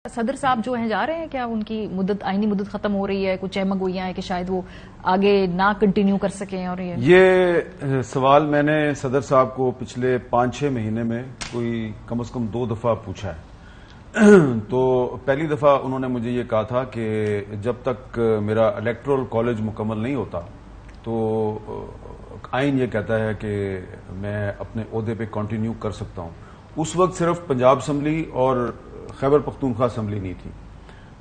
صدر صاحب جو ہیں جا رہے ہیں کیا ان کی مدت آئینی مدت ختم ہو رہی ہے؟ کچھ چہمہ گوئیاں ہیں کہ شاید وہ آگے نہ کنٹینیو کر سکیں؟ اور یہ سوال میں نے صدر صاحب کو پچھلے 5-6 مہینے میں کوئی کم از کم 2 دفعہ پوچھا ہے. تو پہلی دفعہ انہوں نے مجھے یہ کہا تھا کہ جب تک میرا الیکٹورل کالج مکمل نہیں ہوتا تو آئین یہ کہتا ہے کہ میں اپنے عہدے پہ کنٹینیو کر سکتا ہوں. اس وقت صرف پنجاب اسمبلی اور خیبر پختونخوا اسمبلی نہیں تھی.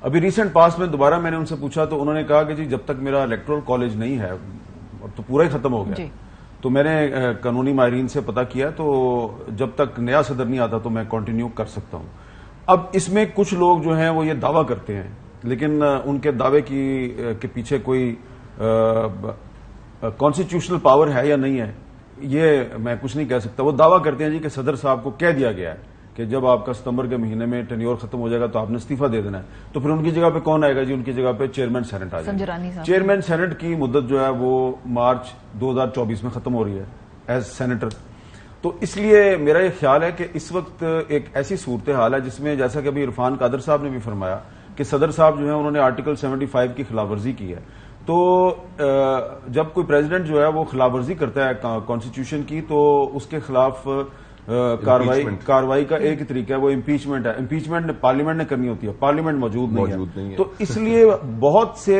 ابھی ریسنٹ پاس میں دوبارہ میں نے ان سے پوچھا تو انہوں نے کہا کہ جی جب تک میرا الیکٹورل کالج نہیں ہے تو پورا ہی ختم ہو گیا. تو میں نے قانونی ماہرین سے پتا کیا تو جب تک نیا صدر نہیں آتا تو میں کنٹینیو کر سکتا ہوں. اب اس میں کچھ لوگ جو ہیں وہ یہ دعویٰ کرتے ہیں لیکن ان کے دعوے کے پیچھے کوئی کانسٹیٹیوشنل پاور ہے یا نہیں ہے یہ میں کچھ نہیں کہہ سکتا. وہ دعویٰ کرتے ہیں جی کہ صدر صاحب کو کہہ دیا گیا ہے کہ جب آپ کا ستمبر کے مہینے میں ٹینیور ختم ہو جائے گا تو آپ نے استعفیٰ دے دینا ہے. تو پھر ان کی جگہ پہ کون آئے گا؟ جی ان کی جگہ پہ چیئرمین سینٹ آ جائے گا. چیئرمین سینٹ کی مدت جو ہے وہ مارچ 2024 میں ختم ہو رہی ہے ایز سینیٹر. تو اس لیے میرا یہ خیال ہے کہ اس وقت ایک ایسی صورتحال ہے جس میں جیسا کہ ابھی عرفان قادر صاحب نے بھی فرمایا کہ صدر صاحب جو ہے انہوں نے آرٹیکل 75 کی خلاف ورزی کی ہے. تو جب کوئی پریزیڈنٹ جو ہے وہ خلاف ورزی کرتا ہے کانسٹیٹیوشن کی تو اس کے خلاف کاروائی کا ایک ہی طریقہ ہے وہ امپیچمنٹ ہے. امپیچمنٹ پارلیمنٹ نے کرنی ہوتی ہے, پارلیمنٹ موجود نہیں ہے. تو اس لیے بہت سے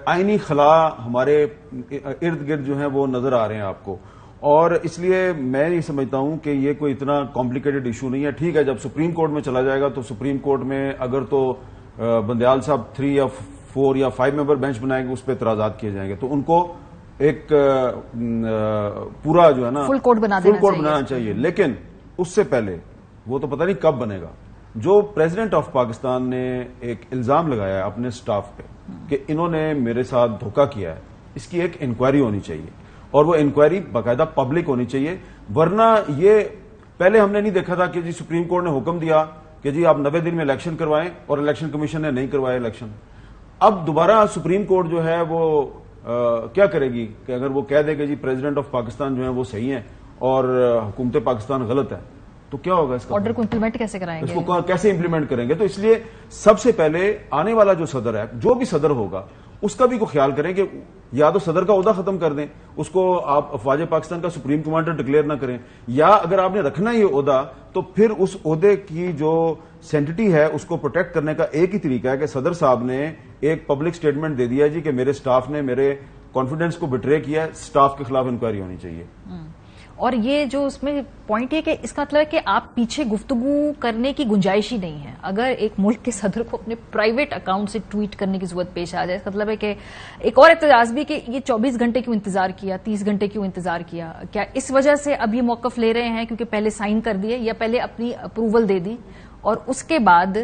آئینی خلا ہمارے ارد گرد جو ہیں وہ نظر آ رہے ہیں آپ کو, اور اس لیے میں نہیں سمجھتا ہوں کہ یہ کوئی اتنا کمپلیکیٹڈ ایشو نہیں ہے. ٹھیک ہے جب سپریم کورٹ میں چلا جائے گا تو سپریم کورٹ میں اگر تو بندیال صاحب 3 یا 4 یا 5 ممبر بینچ بنائیں گے اس پہ اعتراضات کیے جائیں گے تو ان کو ایک پورا جو ہے نا فل کورٹ بنانا چاہیے. لیکن اس سے پہلے وہ تو پتہ نہیں کب بنے گا. جو پریزیڈنٹ آف پاکستان نے ایک الزام لگایا ہے اپنے سٹاف پہ کہ انہوں نے میرے ساتھ دھوکہ کیا ہے, اس کی ایک انکوائری ہونی چاہیے اور وہ انکوائری باقاعدہ پبلک ہونی چاہیے. ورنہ یہ پہلے ہم نے نہیں دیکھا تھا کہ جی سپریم کورٹ نے حکم دیا کہ جی آپ 90 دن میں الیکشن کروائیں اور الیکشن کمیشن نے نہیں کروائے الیکشن. اب دوبارہ سپریم کورٹ جو ہے وہ کیا کرے گی کہ اگر وہ کہہ دے کہ جی پریزیڈنٹ آف پاکستان جو ہے وہ صحیح ہیں اور حکومت پاکستان غلط ہے تو کیا ہوگا؟ اس کا آرڈر کو امپلیمنٹ کیسے کرائیں گے؟ اس کو کیسے امپلیمنٹ کریں گے؟ تو اس لیے سب سے پہلے آنے والا جو صدر ہے, جو بھی صدر ہوگا, اس کا بھی کوئی خیال کریں کہ یا تو صدر کا عہدہ ختم کر دیں, اس کو آپ افواج پاکستان کا سپریم کمانڈر ڈکلیئر نہ کریں, یا اگر آپ نے رکھنا یہ عہدہ تو پھر اس عہدے کی جو سینٹٹی ہے اس کو پروٹیکٹ کرنے کا ایک ہی طریقہ ہے کہ صدر صاحب نے ایک پبلک سٹیٹمنٹ دے دیا جی کہ میرے سٹاف نے میرے کانفیڈنس کو بٹرے کیا ہے, سٹاف کے خلاف انکوائری ہونی چاہیے. اور یہ جو اس میں پوائنٹ ہے کہ اس کا مطلب ہے کہ آپ پیچھے گفتگو کرنے کی گنجائش ہی نہیں ہے. اگر ایک ملک کے صدر کو اپنے پرائیویٹ اکاؤنٹ سے ٹویٹ کرنے کی ضرورت پیش آ جائے, اس کا مطلب ہے کہ ایک اور اعتراض بھی کہ یہ 24 گھنٹے کیوں انتظار کیا, 30 گھنٹے کیوں انتظار کیا؟ کیا اس وجہ سے اب یہ موقف لے رہے ہیں کیونکہ پہلے سائن کر دیے یا پہلے اپنی اپروول دے دی اور اس کے بعد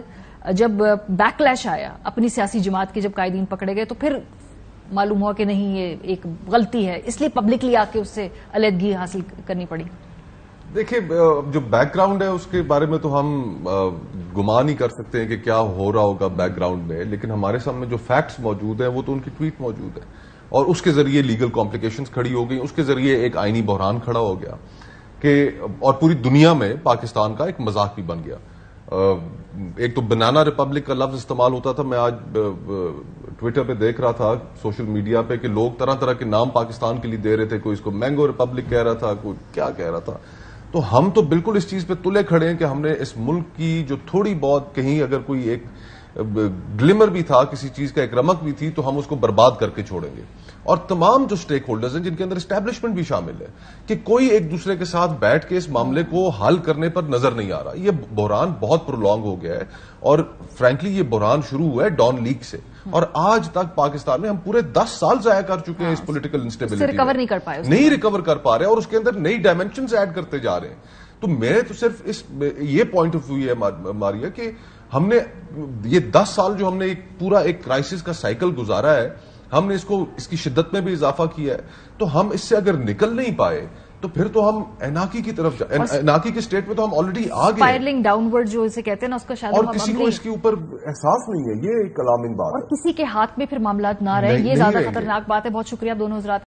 جب بیک لیش آیا اپنی سیاسی جماعت کے جب قائدین پکڑے گئے تو پھر معلوم ہوا کہ نہیں یہ ایک غلطی ہے, اس لیے پبلکلی آ کے اس سے علیحدگی حاصل کرنی پڑی؟ دیکھیں جو بیک گراؤنڈ ہے اس کے بارے میں تو ہم گمان ہی کر سکتے ہیں کہ کیا ہو رہا ہوگا بیک گراؤنڈ میں, لیکن ہمارے سامنے جو فیکٹس موجود ہیں وہ تو ان کی ٹویٹ موجود ہے اور اس کے ذریعے لیگل کمپلیکیشنز کھڑی ہو گئی, اس کے ذریعے ایک آئینی بحران کھڑا ہو گیا کہ اور پوری دنیا میں پاکستان کا ایک مذاق بھی بن گیا. ایک تو بنانا ریپبلک کا لفظ استعمال ہوتا تھا, میں آج ٹویٹر پہ دیکھ رہا تھا سوشل میڈیا پہ کہ لوگ طرح طرح کے نام پاکستان کے لیے دے رہے تھے, کوئی اس کو مینگو ریپبلک کہہ رہا تھا, کوئی کیا کہہ رہا تھا. تو ہم تو بالکل اس چیز پہ تلے کھڑے ہیں کہ ہم نے اس ملک کی جو تھوڑی بہت کہیں اگر کوئی ایک گلمر بھی تھا کسی چیز کا, ایک رمق بھی تھی, تو ہم اس کو برباد کر کے چھوڑیں گے. اور تمام جو سٹیک ہولڈرز ہیں جن کے اندر اسٹیبلشمنٹ بھی شامل ہے کہ کوئی ایک دوسرے کے ساتھ بیٹھ کے اس معاملے کو حل کرنے پر نظر نہیں آ رہا. یہ بحران بہت پرولونگ ہو گیا ہے اور فرینکلی یہ بحران شروع ہوا ہے ڈان لیگ سے, اور آج تک پاکستان میں ہم پورے 10 سال ضائع کر چکے ہیں اس پولیٹیکل انسٹیبلٹی, ریکور نہیں کر پائے, نہیں ریکور کر پا رہے اور اس کے اندر نئی ڈائمینشنز ایڈ کرتے جا رہے ہیں. تو میرے تو صرف یہ پوائنٹ آف ویو ہے ماریا کہ ہم نے یہ 10 سال جو ہم نے ایک پورا ایک کرائسس کا سائیکل گزارا ہے, ہم نے اس کی شدت میں بھی اضافہ کیا ہے, تو ہم اس سے اگر نکل نہیں پائے تو پھر تو ہم اناکی کی طرف اناکی کے سٹیٹ میں تو ہم آلریڈی آ گئے, اسپائرلنگ ڈاؤن ورڈ جو اسے کہتے ہیں نا, اس کا شاید اور کسی کو اس کے اوپر احساس نہیں ہے. یہ ایک کلامنگ بات ہے اور کسی کے ہاتھ میں پھر معاملات نہ رہے, یہ زیادہ خطرناک بات ہے. بہت شکریہ آپ دونوں حضرات.